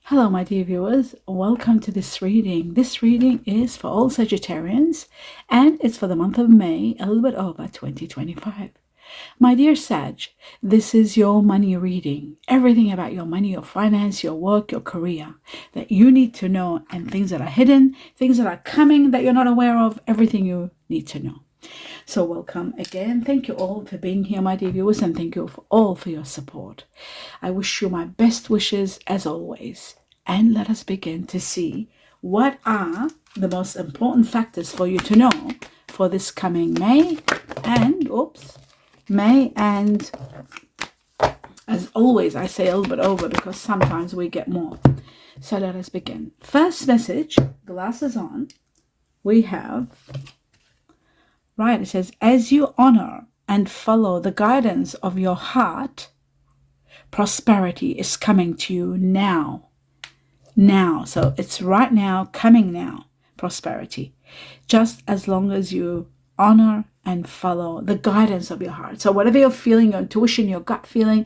Hello, my dear viewers. Welcome to this reading. This reading is for all Sagittarians and it's for the month of May, a little bit over 2025. My dear Sag, this is your money reading. Everything about your money, your finance, your work, your career that you need to know, and things that are hidden, things that are coming that you're not aware of, everything you need to know. So welcome again. Thank you all for being here, my dear viewers, and thank you all for your support. I wish you my best wishes as always. And let us begin to see what are the most important factors for you to know for this coming May and, as always, I say a little bit over because sometimes we get more. So let us begin. First message, glasses on, we have, right, it says, as you honor and follow the guidance of your heart, prosperity is coming to you now. So it's right now, coming now, prosperity. Just as long as you honor and follow the guidance of your heart. So whatever you're feeling, your intuition, your gut feeling,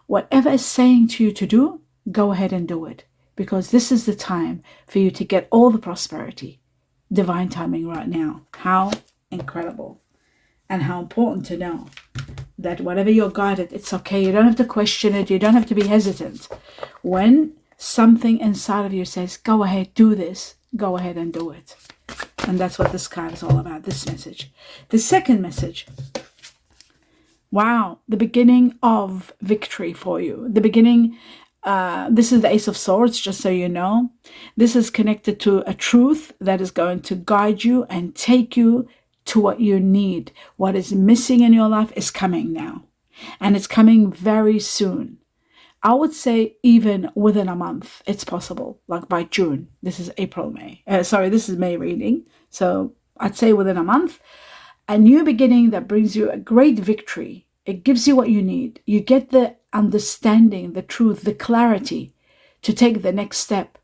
whatever is saying to you to do, go ahead and do it. Because this is the time for you to get all the prosperity. Divine timing right now. How incredible. And how important to know that whatever you're guided, it's okay. You don't have to question it. You don't have to be hesitant. When something inside of you says, go ahead, do this, go ahead and do it. And that's what this card is all about, this message. The second message, wow, the beginning of victory for you. The beginning, this is the Ace of Swords, just so you know. This is connected to a truth that is going to guide you and take you to what you need. What is missing in your life is coming now. And it's coming very soon. I would say even within a month, it's possible, like by June. This is this is May reading. So I'd say within a month, a new beginning that brings you a great victory. It gives you what you need. You get the understanding, the truth, the clarity to take the next step.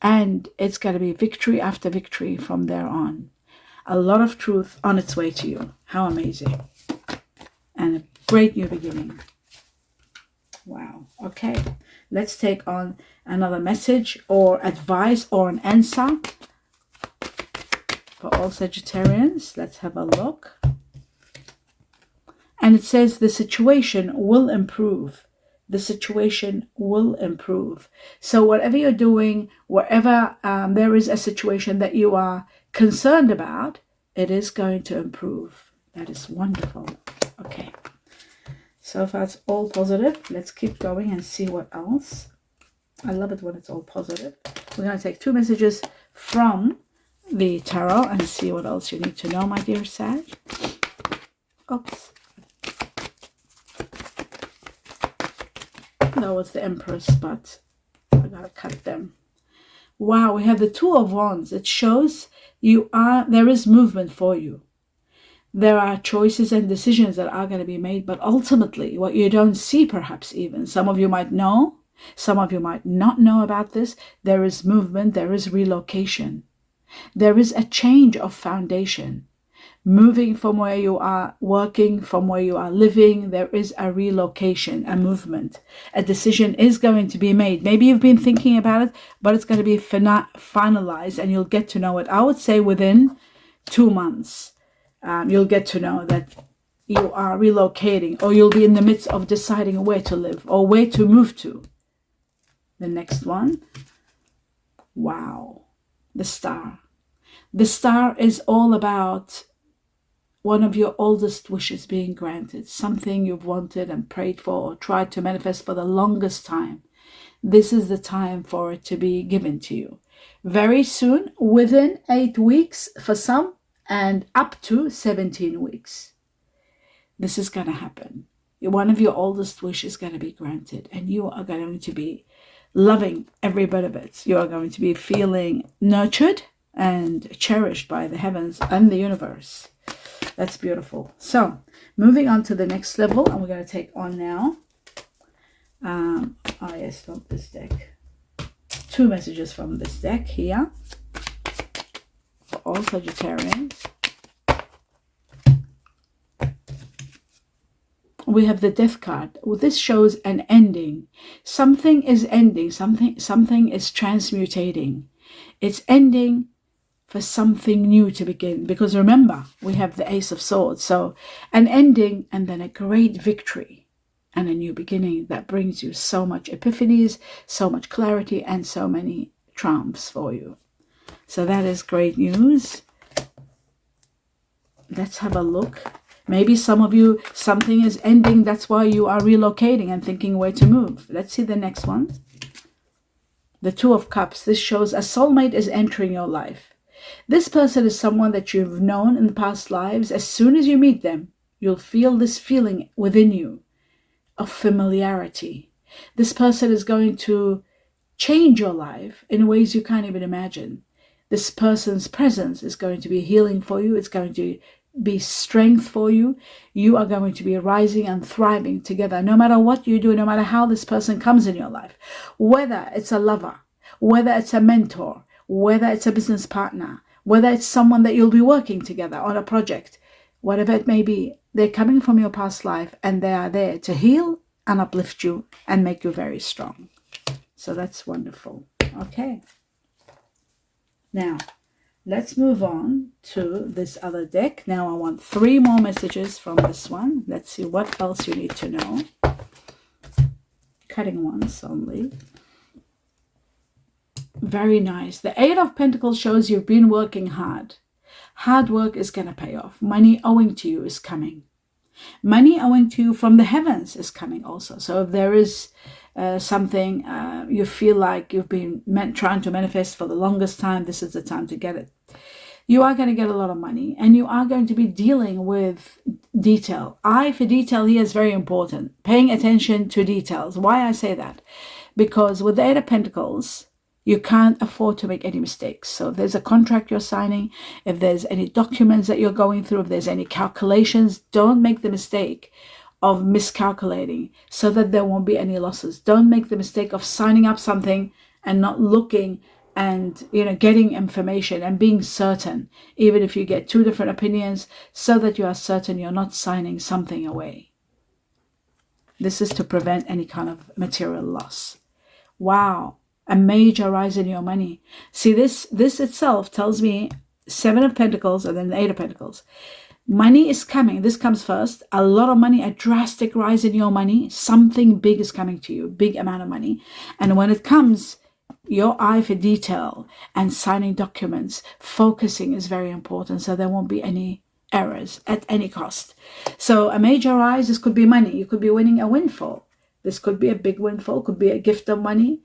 And it's going to be victory after victory from there on. A lot of truth on its way to you. How amazing. And a great new beginning. Wow. Okay. Let's take on another message or advice or an answer for all Sagittarians. Let's have a look. And it says the situation will improve. The situation will improve. So whatever you're doing, wherever there is a situation that you are concerned about, it is going to improve. That is wonderful. Okay. So far it's all positive. Let's keep going and see what else. I love it when it's all positive. We're going to take two messages from the tarot and see what else you need to know, my dear Sag. Oops. That was the Empress, but I got to cut them. Wow, we have the Two of Wands. It shows there is movement for you. There are choices and decisions that are going to be made, but ultimately what you don't see, perhaps even, some of you might know, some of you might not know about this. There is movement, there is relocation. There is a change of foundation. Moving from where you are working, from where you are living, there is a relocation, a movement. A decision is going to be made. Maybe you've been thinking about it, but it's going to be finalized and you'll get to know it. I would say within 2 months. You'll get to know that you are relocating, or you'll be in the midst of deciding where to live or where to move to. The next one. Wow. The Star. The Star is all about one of your oldest wishes being granted. Something you've wanted and prayed for or tried to manifest for the longest time. This is the time for it to be given to you. Very soon, within 8 weeks for some, and up to 17 weeks. This is going to happen. One of your oldest wishes is going to be granted, and you are going to be loving every bit of it. You are going to be feeling nurtured and cherished by the heavens and the universe. That's beautiful. So, moving on to the next level, and we're going to take on now. Yes, not this deck. Two messages from this deck here. For all Sagittarians. we have the Death card. Well, this shows an ending. Something is ending. Something is transmutating. It's ending for something new to begin. Because remember, we have the Ace of Swords. So an ending and then a great victory and a new beginning that brings you so much epiphanies, so much clarity, and so many triumphs for you. So that is great news. Let's have a look. Maybe some of you, something is ending. That's why you are relocating and thinking where to move. Let's see the next one. The Two of Cups. This shows a soulmate is entering your life. This person is someone that you've known in past lives. As soon as you meet them, you'll feel this feeling within you of familiarity. This person is going to change your life in ways you can't even imagine. This person's presence is going to be healing for you. It's going to be strength for you. You are going to be rising and thriving together. No matter what you do, no matter how this person comes in your life, whether it's a lover, whether it's a mentor, whether it's a business partner, whether it's someone that you'll be working together on a project, whatever it may be, they're coming from your past life and they are there to heal and uplift you and make you very strong. So that's wonderful. Okay. Now, let's move on to this other deck. Now I want 3 more messages from this one. Let's see what else you need to know. Cutting ones only. Very nice. The 8 of Pentacles shows you've been working hard. Hard work is going to pay off. Money owing to you is coming. Money owing to you from the heavens is coming also. So if there is something you feel like you've been trying to manifest for the longest time, this is the time to get it. You are going to get a lot of money and you are going to be dealing with detail. Eye for detail here is very important. Paying attention to details. Why I say that? Because with the 8 of Pentacles, you can't afford to make any mistakes. So if there's a contract you're signing, if there's any documents that you're going through, if there's any calculations, don't make the mistake of miscalculating so that there won't be any losses. Don't make the mistake of signing up something and not looking and getting information and being certain, even if you get 2 different opinions, so that you are certain you're not signing something away. This is to prevent any kind of material loss. Wow. A major rise in your money. See, this itself tells me 7 of Pentacles and then the 8 of Pentacles. Money is coming. This comes first. A lot of money, a drastic rise in your money. Something big is coming to you, big amount of money. And when it comes, your eye for detail and signing documents, focusing is very important so there won't be any errors at any cost. So a major rise, this could be money. You could be winning a windfall. This could be a big windfall, could be a gift of money.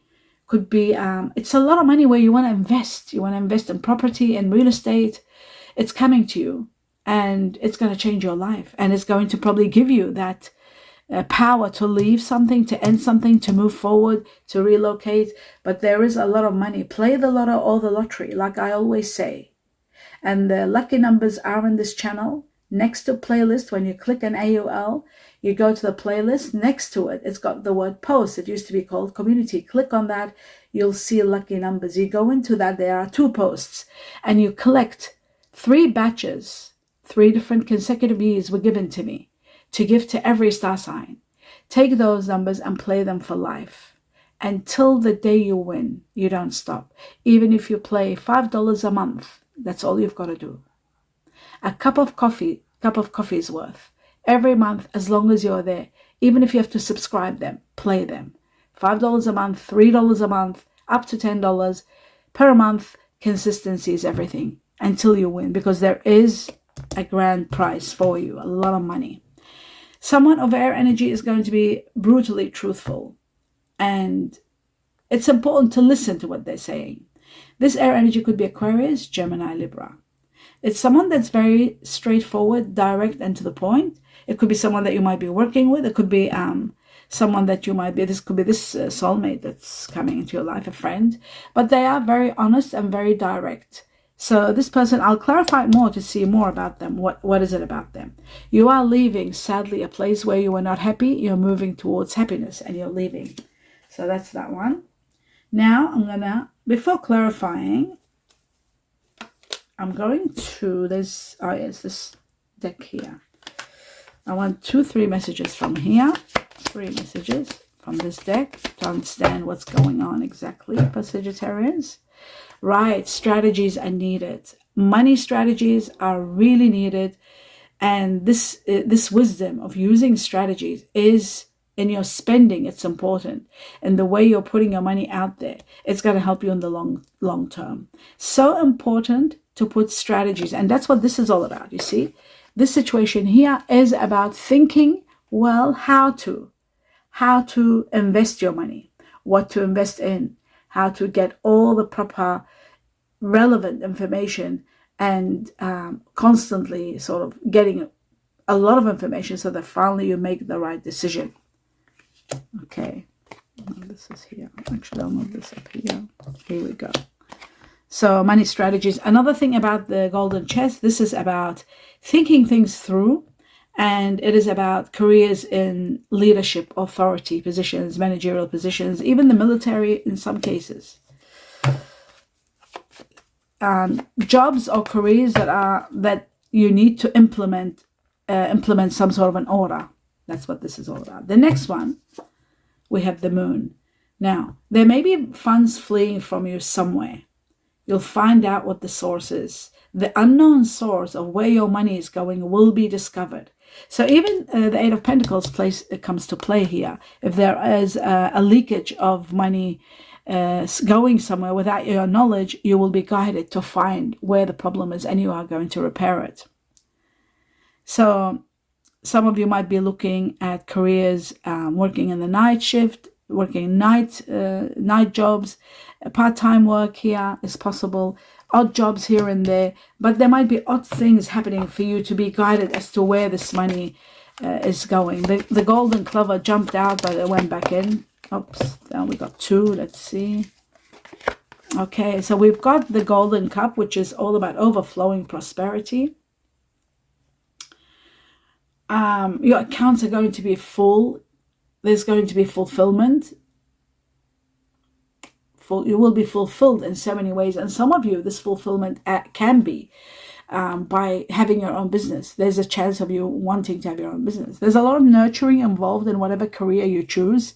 Could be, it's a lot of money where you want to invest. You want to invest in property and real estate. It's coming to you and it's going to change your life. And it's going to probably give you that power to leave something, to end something, to move forward, to relocate. But there is a lot of money. Play the lotto or the lottery, like I always say. And the lucky numbers are in this channel. Next to playlist, when you click on AUL, you go to the playlist. Next to it, it's got the word post. It used to be called community. Click on that. You'll see lucky numbers. You go into that. There are 2 posts. And you collect 3 batches. 3 different consecutive years were given to me to give to every star sign. Take those numbers and play them for life. Until the day you win, you don't stop. Even if you play $5 a month, that's all you've got to do. A cup of coffee is worth. Every month, as long as you're there, even if you have to subscribe them, play them. $5 a month, $3 a month, up to $10 per month. Consistency is everything until you win, because there is a grand prize for you, a lot of money. Someone of air energy is going to be brutally truthful, and it's important to listen to what they're saying. This air energy could be Aquarius, Gemini, Libra. It's someone that's very straightforward, direct, and to the point. It could be someone that you might be working with. It could be someone that you might be, this could be this soulmate that's coming into your life, a friend. But they are very honest and very direct. So this person, I'll clarify more to see more about them. What is it about them? You are leaving, sadly, a place where you were not happy. You're moving towards happiness and you're leaving. So that's that one. Now I'm gonna, before clarifying, I'm going to this, oh yes, this deck here. I want 3 messages from here. 3 messages from this deck to understand what's going on exactly for Sagittarians. Right, strategies are needed. Money strategies are really needed. And this wisdom of using strategies is in your spending. It's important. And the way you're putting your money out there, it's going to help you in the long term. So important to put strategies. And that's what this is all about. You see, this situation here is about thinking, well, how to invest your money, what to invest in, how to get all the proper relevant information, and constantly sort of getting a lot of information so that finally you make the right decision. Okay, this is here. Actually, I'll move this up here. Here we go. So money strategies. Another thing about the golden chest, this is about thinking things through, and it is about careers in leadership, authority positions, managerial positions, even the military in some cases. Jobs or careers that you need to implement some sort of an order. That's what this is all about. The next one, we have the moon. Now, there may be funds fleeing from you somewhere. You'll find out what the source is. The unknown source of where your money is going will be discovered. So even the Eight of Pentacles comes to play here. If there is a leakage of money going somewhere without your knowledge, you will be guided to find where the problem is and you are going to repair it. So some of you might be looking at careers working in the night shift, working night jobs. Part-time work here is possible, odd jobs here and there, but there might be odd things happening for you to be guided as to where this money is going. The golden clover jumped out, but it went back in. Oops, now we got 2. Let's see. Okay, so we've got the golden cup, which is all about overflowing prosperity. Your accounts are going to be full. There's going to be fulfillment. You will be fulfilled in so many ways. And some of you, this fulfillment can be by having your own business. There's a chance of you wanting to have your own business. There's a lot of nurturing involved in whatever career you choose.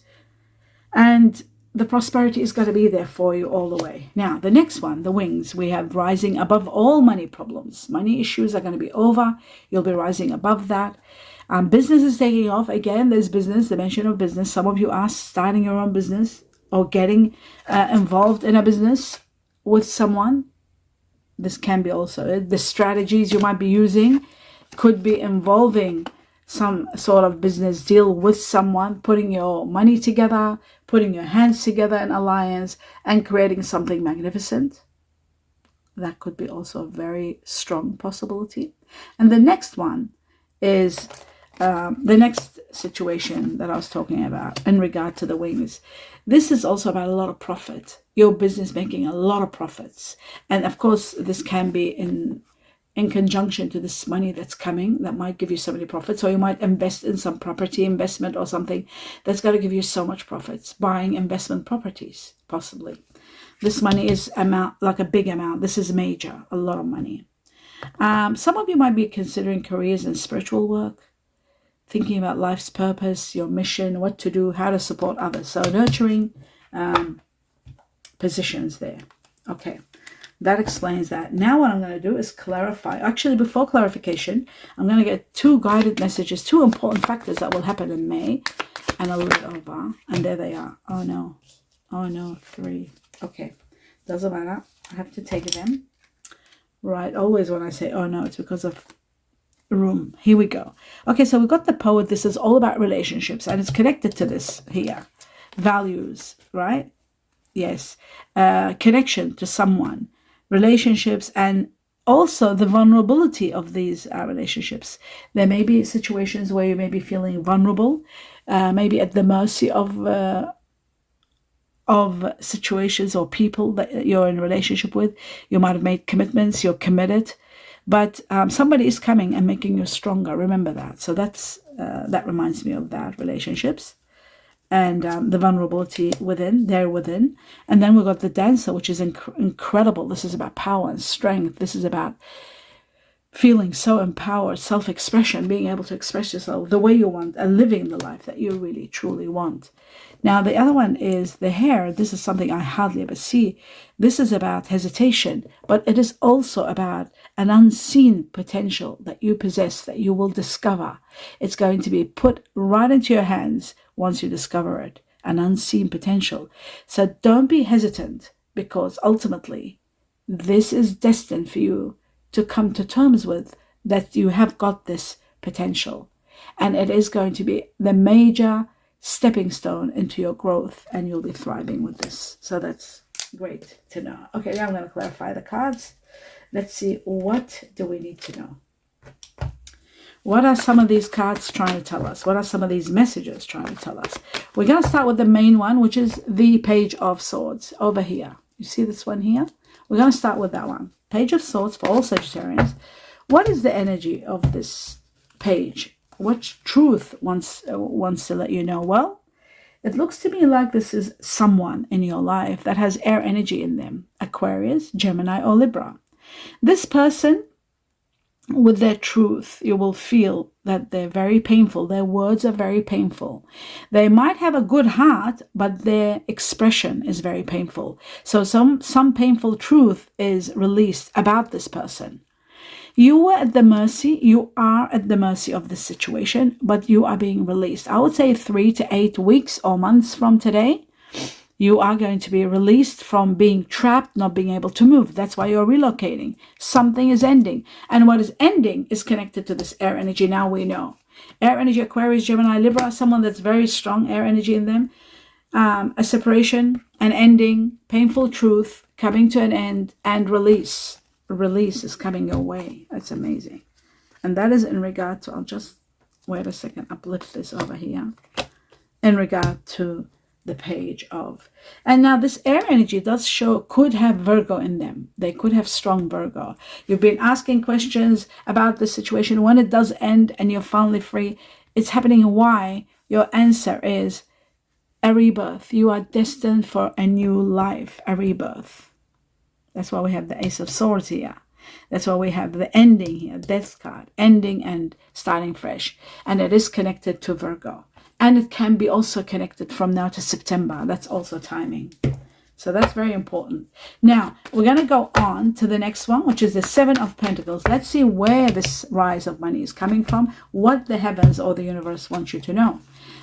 And the prosperity is going to be there for you all the way. Now, the next one, the wings, we have rising above all money problems. Money issues are going to be over. You'll be rising above that. Business is taking off. Again, there's business, dimension of business. Some of you are starting your own business or getting involved in a business with someone. This can be also the strategies you might be using could be involving some sort of business deal with someone, putting your money together, putting your hands together in alliance and creating something magnificent. That could be also a very strong possibility. And the next one is the next situation that I was talking about in regard to the wings. This is also about a lot of profit. Your business making a lot of profits. And of course, this can be in conjunction to this money that's coming that might give you so many profits. Or you might invest in some property investment or something that's going to give you so much profits. Buying investment properties, possibly. This money is like a big amount. This is major, a lot of money. Some of you might be considering careers in spiritual work, thinking about life's purpose, your mission, what to do, how to support others. So nurturing positions there. Okay, that explains that. Now what I'm going to do is clarify. Actually, before clarification, I'm going to get 2 guided messages, 2 important factors that will happen in May. And I'll leave it over. And there they are. Oh no. Oh no, 3. Okay, doesn't matter. I have to take them. Right, always when I say, oh no, it's because of room. Here we go. Okay, so we've got the poet. This is all about relationships, and it's connected to this here. Values, right? Yes. Connection to someone, relationships, and also the vulnerability of these relationships. There may be situations where you may be feeling vulnerable, maybe at the mercy of situations or people that you're in a relationship with. You might have made commitments, you're committed, but somebody is coming and making you stronger. Remember that. So that reminds me of that, relationships and the vulnerability within. And then we've got the dancer, which is incredible. This is about power and strength. This is about feeling so empowered, self-expression, being able to express yourself the way you want and living the life that you really truly want. Now, the other one is the hair. This is something I hardly ever see. This is about hesitation, but it is also about an unseen potential that you possess, that you will discover. It's going to be put right into your hands once you discover it, an unseen potential. So don't be hesitant, because ultimately this is destined for you to come to terms with, that you have got this potential. And it is going to be the major stepping stone into your growth, and you'll be thriving with this. So that's great to know. Okay, now I'm going to clarify the cards. Let's see, what do we need to know? What are some of these cards trying to tell us? What are some of these messages trying to tell us? We're going to start with the main one, which is the Page of Swords over here. You see this one here? We're going to start with that one. Page of Swords for all Sagittarians. What is the energy of this page? What truth wants to let you know? Well, it looks to me like this is someone in your life that has air energy in them. Aquarius, Gemini, or Libra. This person, with their truth, you will feel that they're very painful. Their words are very painful. They might have a good heart, but their expression is very painful. So some painful truth is released about this person. You are at the mercy of this situation, but you are being released. I would say 3 to 8 weeks or months from today, you are going to be released from being trapped, not being able to move. That's why you're relocating. Something is ending. And what is ending is connected to this air energy. Now we know. Air energy, Aquarius, Gemini, Libra, someone that's very strong air energy in them. A separation, an ending, painful truth, coming to an end, and release. Release is coming your way. That's amazing. And that is in regard to, I'll just, wait a second, uplift this over here. In regard to the Page of, and now this air energy does show, could have Virgo in them. They could have strong Virgo. You've been asking questions about the situation. When it does end and you're finally free, it's happening. Why? Your answer is a rebirth. You are destined for a new life, a rebirth. That's why we have the Ace of Swords here. That's why we have the ending here, Death card, ending and starting fresh. And it is connected to Virgo. And it can be also connected from now to September. That's also timing. So that's very important. Now, we're going to go on to the next one, which is the Seven of Pentacles. Let's see where this rise of money is coming from, what the heavens or the universe wants you to know.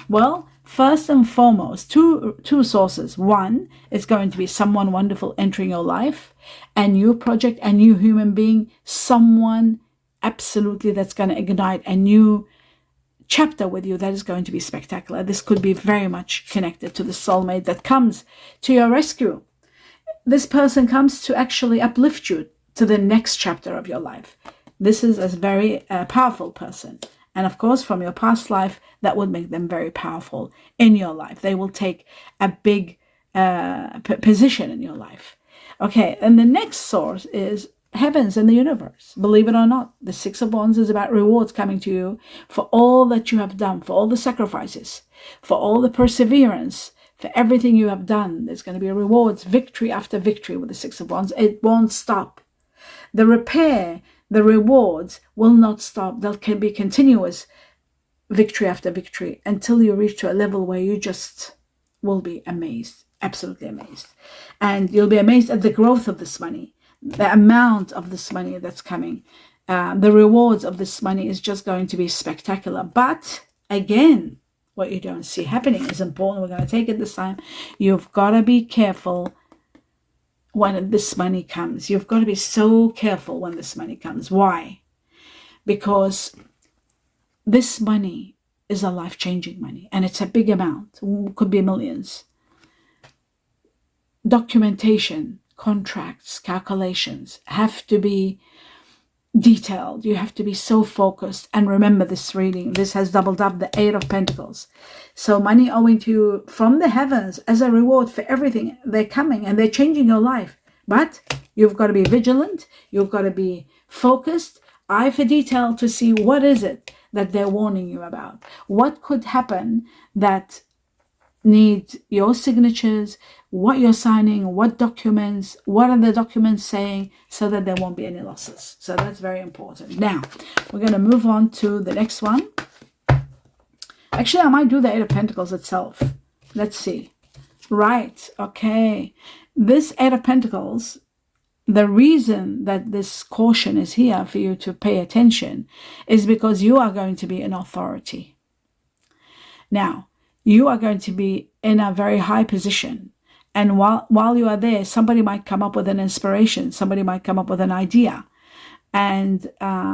Well, first and foremost, two sources. One, it's going to be someone wonderful entering your life, a new project, a new human being, someone absolutely that's going to ignite a new chapter with you that is going to be spectacular. This could be very much connected to the soulmate that comes to your rescue. This person comes to actually uplift you to the next chapter of your life. This is a very powerful person. And of course, from your past life, that would make them very powerful in your life. They will take a big position in your life. Okay, and the next source is heavens and the universe. Believe it or not, the Six of Wands is about rewards coming to you for all that you have done, for all the sacrifices, for all the perseverance, for everything you have done. There's going to be rewards, victory after victory with the Six of Wands. It won't stop. The repair, the rewards will not stop. There can be continuous victory after victory until you reach to a level where you just will be amazed, absolutely amazed. And you'll be amazed at the growth of this money, the amount of this money that's coming. The rewards of this money is just going to be spectacular. But again, what you don't see happening is important. We're going to take it this time. You've got to be careful when this money comes. You've got to be so careful when this money comes. Why? Because this money is a life-changing money, and it's a big amount. It could be millions. Documentation, contracts, calculations have to be detailed. You have to be so focused. And remember this reading, this has doubled up the Eight of Pentacles. So money owing to you from the heavens as a reward for everything. They're coming and they're changing your life. But you've got to be vigilant. You've got to be focused, eye for detail, to see what is it that they're warning you about. What could happen that need your signatures, what you're signing, what documents, what are the documents saying, so that there won't be any losses. So that's very important. Now, we're going to move on to the next one. Actually, I might do the Eight of Pentacles itself. Let's see. Right. Okay. This Eight of Pentacles, the reason that this caution is here for you to pay attention is because you are going to be an authority. Now, you are going to be in a very high position. And while you are there, somebody might come up with an inspiration. Somebody might come up with an idea. And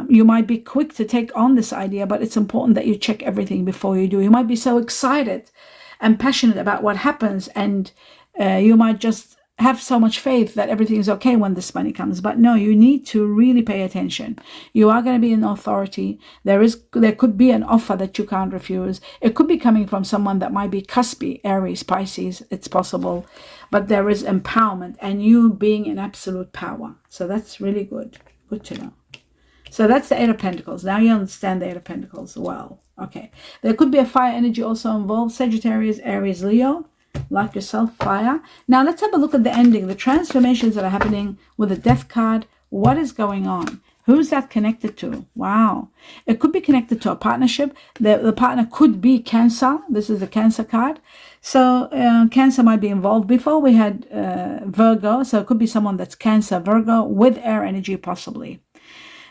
you might be quick to take on this idea, but it's important that you check everything before you do. You might be so excited and passionate about what happens, and you might just have so much faith that everything is okay when this money comes. But no, you need to really pay attention. You are going to be an authority. There could be an offer that you can't refuse. It could be coming from someone that might be cuspy, Aries, Pisces. It's possible. But there is empowerment and you being in absolute power. So that's really good. Good to know. So that's the Eight of Pentacles. Now you understand the Eight of Pentacles well. Okay. There could be a fire energy also involved. Sagittarius, Aries, Leo. Like yourself, fire. Now let's have a look at the ending. The transformations that are happening with the Death card. What is going on? Who's that connected to? Wow. It could be connected to a partnership. The partner could be Cancer. This is the Cancer card. So Cancer might be involved. Before we had Virgo. So it could be someone that's Cancer, Virgo with air energy possibly.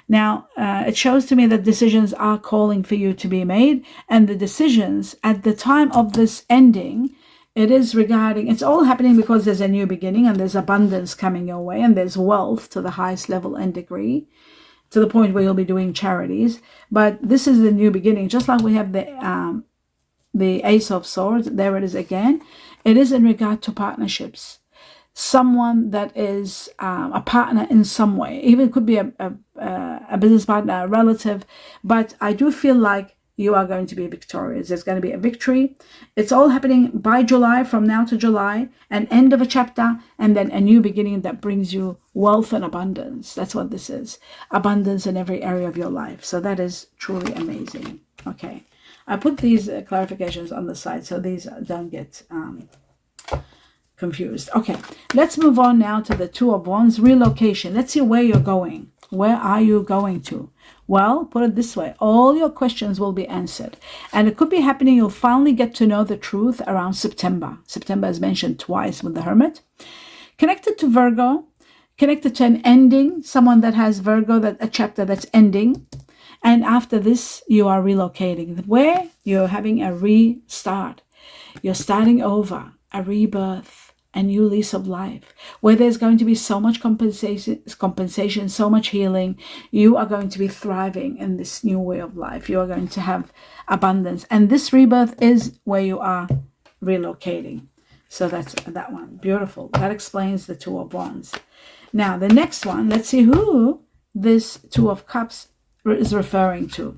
Now, it shows to me that decisions are calling for you to be made. And the decisions at the time of this ending, it is regarding, it's all happening because there's a new beginning and there's abundance coming your way and there's wealth to the highest level and degree, to the point where you'll be doing charities. But this is the new beginning. Just like we have the Ace of Swords, there it is again. It is in regard to partnerships. Someone that is a partner in some way. Even it could be a business partner, a relative. But I do feel like you are going to be victorious. There's going to be a victory. It's all happening by July, from now to July, an end of a chapter, and then a new beginning that brings you wealth and abundance. That's what this is. Abundance in every area of your life. So that is truly amazing. Okay. I put these clarifications on the side so these don't get confused. Okay. Let's move on now to the Two of Wands. Relocation. Let's see where you're going. Where are you going to? Well, put it this way, all your questions will be answered. And it could be happening, you'll finally get to know the truth around September. September is mentioned twice with the Hermit. Connected to Virgo, connected to an ending, someone that has Virgo, that a chapter that's ending. And after this, you are relocating. Where? You're having a restart. You're starting over, a rebirth. A new lease of life, where there's going to be so much compensation, so much healing. You are going to be thriving in this new way of life. You are going to have abundance. And this rebirth is where you are relocating. So that's that one. Beautiful. That explains the Two of Wands. Now, the next one, let's see who this Two of Cups is referring to.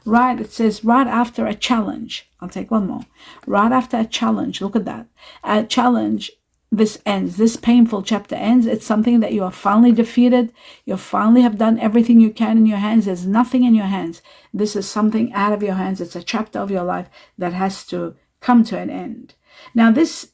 Right, it says right after a challenge. I'll take one more. Right after a challenge. Look at that. A challenge, this ends. This painful chapter ends. It's something that you are finally defeated. You finally have done everything you can in your hands. There's nothing in your hands. This is something out of your hands. It's a chapter of your life that has to come to an end. Now this,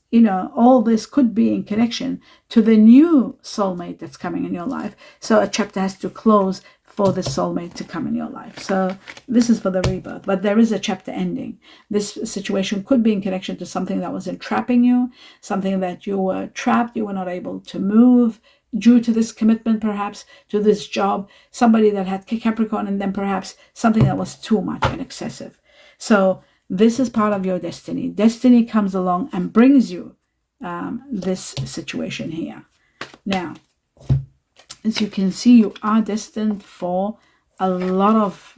all this could be in connection to the new soulmate that's coming in your life. So a chapter has to close for the soulmate to come in your life. So this is for the rebirth, but there is a chapter ending. This situation could be in connection to something that was entrapping you, something that you were trapped, you were not able to move due to this commitment, perhaps to this job, somebody that had Capricorn, and then perhaps something that was too much and excessive. So this is part of your destiny. Destiny comes along and brings you this situation here. Now, as you can see, you are destined for a lot of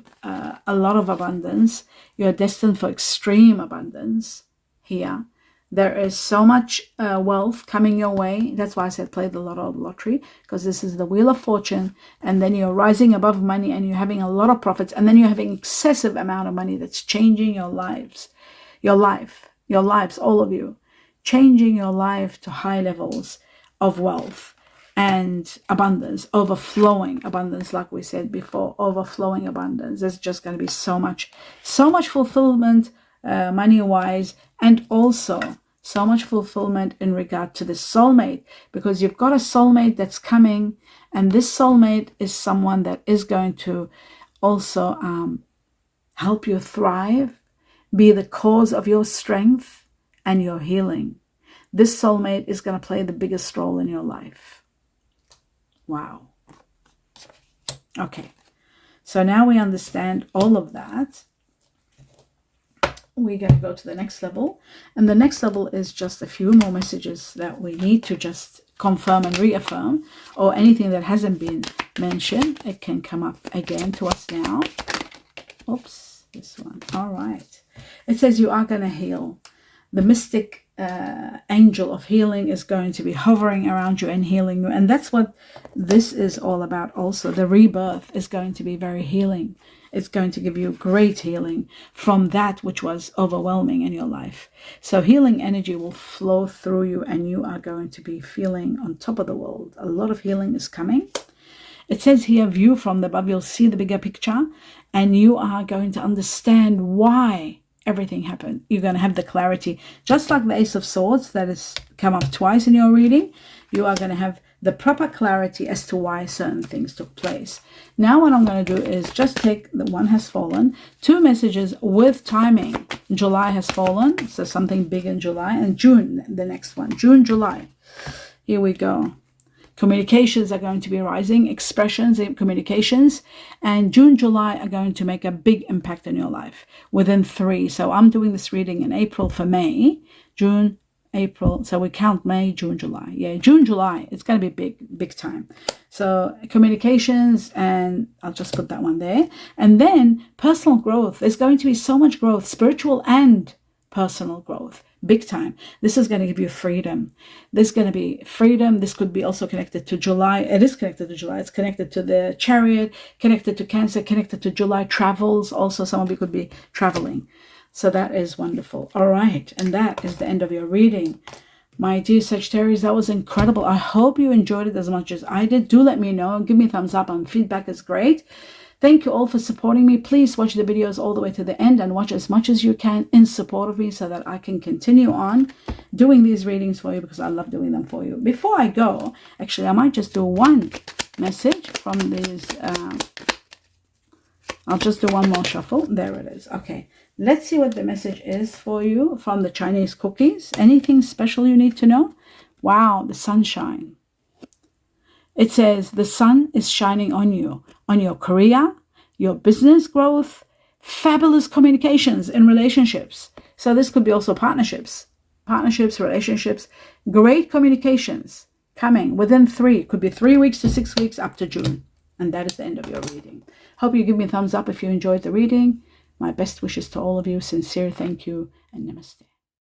abundance. You're destined for extreme abundance here. There is so much wealth coming your way. That's why I said play the lottery, because this is the Wheel of Fortune, and then you're rising above money and you're having a lot of profits, and then you're having excessive amount of money that's changing your lives, all of you, changing your life to high levels of wealth and abundance, overflowing abundance, like we said before, overflowing abundance. There's just going to be so much fulfillment money-wise, and also so much fulfillment in regard to the soulmate, because you've got a soulmate that's coming, and this soulmate is someone that is going to also help you thrive, be the cause of your strength and your healing. This soulmate is going to play the biggest role in your life. Wow. Okay. So now we understand all of that. We're going to go to the next level. And the next level is just a few more messages that we need to just confirm and reaffirm, or anything that hasn't been mentioned. It can come up again to us now. Oops, this one. All right. It says you are going to heal. The mystic angel of healing is going to be hovering around you and healing you. And that's what this is all about also. The rebirth is going to be very healing. It's going to give you great healing from that which was overwhelming in your life. So healing energy will flow through you, and you are going to be feeling on top of the world. A lot of healing is coming. It says here, view from the above. You'll see the bigger picture, and you are going to understand why everything happened. You're going to have the clarity. Just like the Ace of Swords that has come up twice in your reading, you are going to have the proper clarity as to why certain things took place. Now what I'm going to do is just take the one has fallen, 2 messages with timing. July has fallen, so something big in July, and June, the next one, June, July. Here we go. Communications are going to be rising, expressions and communications, and June, July are going to make a big impact in your life within 3. So I'm doing this reading in April for May, June, April. So we count May, June, July. Yeah, June, July. It's going to be big time. So communications, and I'll just put that one there. And then personal growth. There's going to be so much growth, spiritual and personal growth. Big time. This is going to give you freedom. There's going to be freedom. This could be also connected to July. It is connected to July. It's connected to the Chariot, connected to Cancer, connected to July travels. Also, some of you could be traveling. So that is wonderful. All right. And that is the end of your reading. My dear Sagittarius, that was incredible. I hope you enjoyed it as much as I did. Do let me know. Give me a thumbs up, and feedback is great. Thank you all for supporting me. Please watch the videos all the way to the end and watch as much as you can in support of me so that I can continue on doing these readings for you, because I love doing them for you. Before I go, actually, I might just do one message from these. I'll just do one more shuffle. There it is. Okay. Let's see what the message is for you from the Chinese cookies. Anything special you need to know? Wow, the sunshine. It says the sun is shining on you, on your career, your business growth, fabulous communications in relationships. So this could be also partnerships, relationships, great communications coming within 3, could be 3 weeks to 6 weeks up to June. And that is the end of your reading. Hope you give me a thumbs up if you enjoyed the reading. My best wishes to all of you. Sincere thank you and namaste.